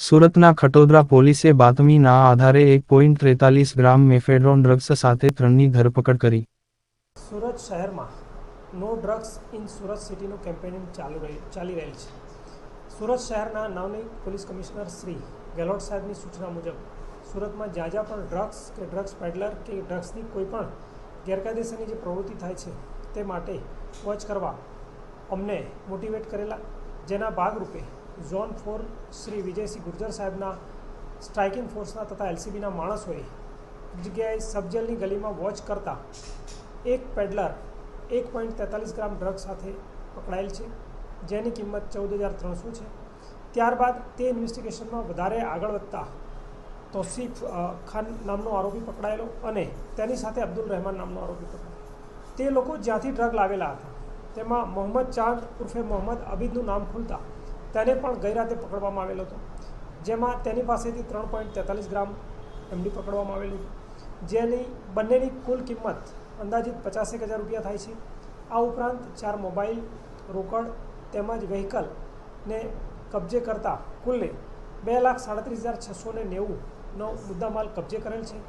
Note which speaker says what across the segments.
Speaker 1: સુરતના ખટોદરા પોલીસે બાતમીના આધારે 1.43 ગ્રામ મેફેડ્રોન ડ્રગ્સ સાથે 3ની ધરપકડ કરી.
Speaker 2: સુરત શહેરમાં નો ડ્રગ્સ ઇન સુરત સિટીનું કેમ્પેનિંગ ચાલી રહેલ છે. સુરત શહેરના નવનિયુક્ત પોલીસ કમિશનર શ્રી ગેહલોત સાહેબની સૂચના મુજબ સુરતમાં જ્યાં પણ ડ્રગ્સ કે ડ્રગ્સ પેડલર કે ડ્રગ્સની કોઈ પણ ગેરકાયદેસરની જે પ્રવૃત્તિ થાય છે તે માટે વોચ કરવા અમને મોટિવેટ કરેલા, જેના ભાગરૂપે ઝોન 4 શ્રી વિજયસિંહ ગુર્જર સાહેબના સ્ટ્રાઇકિંગ ફોર્સના તથા એલસીબીના માણસોએ જગ્યાએ સબજેલની ગલીમાં વોચ કરતા એક પેડલર 1.43 ગ્રામ ડ્રગ સાથે પકડાયેલ છે, જેની કિંમત 14,300 છે. ત્યારબાદ તે ઇન્વેસ્ટિગેશનમાં વધારે આગળ વધતા તોસીફ ખાન નામનો આરોપી પકડાયેલો અને તેની સાથે અબ્દુલ રહેમાન નામનો આરોપી પકડાયેલો. તે લોકો જ્યાંથી ડ્રગ લાવેલા હતા તેમાં મોહમ્મદ ચાંદ ઉર્ફે મોહમ્મદ અબીદનું નામ ખુલતા તેને પણ ગઈ રાતે પકડવામાં આવેલો હતો, જેમાં તેની પાસેથી 3.43 ગ્રામ એમડી પકડવામાં આવેલી હતી, જેની બંનેની કુલ કિંમત અંદાજિત 50,000 રૂપિયા થાય છે. આ ઉપરાંત 4 મોબાઈલ, રોકડ તેમજ વ્હીકલને કબજે કરતા કુલ્લે 2,37,690નો મુદ્દામાલ કબજે કરેલ છે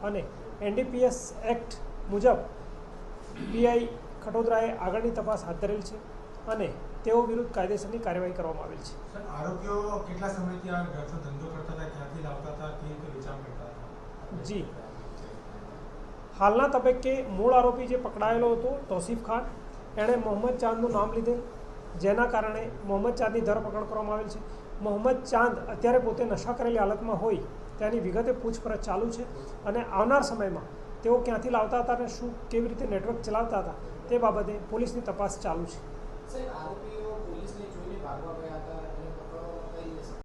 Speaker 2: અને એનડીપીએસ એક્ટ મુજબ પીઆઈ ખટોદરાએ આગળની તપાસ હાથ ધરેલ છે અને તેઓ વિરુદ્ધ કાયદેસરની કાર્યવાહી કરવામાં આવેલ છે.
Speaker 3: આરોપીઓ કેટલા સમયથી આ ડ્રગ્સનો ધંધો કરતા હતા, ક્યાંથી લાવતા હતા, કેવી રીતે વેચાણ કરતા હતા?
Speaker 2: જી, હાલના તબક્કે મૂળ આરોપી જે પકડાયેલો હતો તોસીફ ખાન, એણે મોહમ્મદ ચાંદનું નામ લીધેલ, જેના કારણે મોહમ્મદ ચાંદની ધરપકડ કરવામાં આવેલ છે. મોહમ્મદ ચાંદ અત્યારે પોતે નશા કરેલી હાલતમાં હોય તેની વિગતે પૂછપરછ ચાલુ છે અને આવનાર સમયમાં તેઓ ક્યાંથી લાવતા હતા અને કેવી રીતે નેટવર્ક ચલાવતા હતા તે બાબતે પોલીસની તપાસ ચાલુ છે.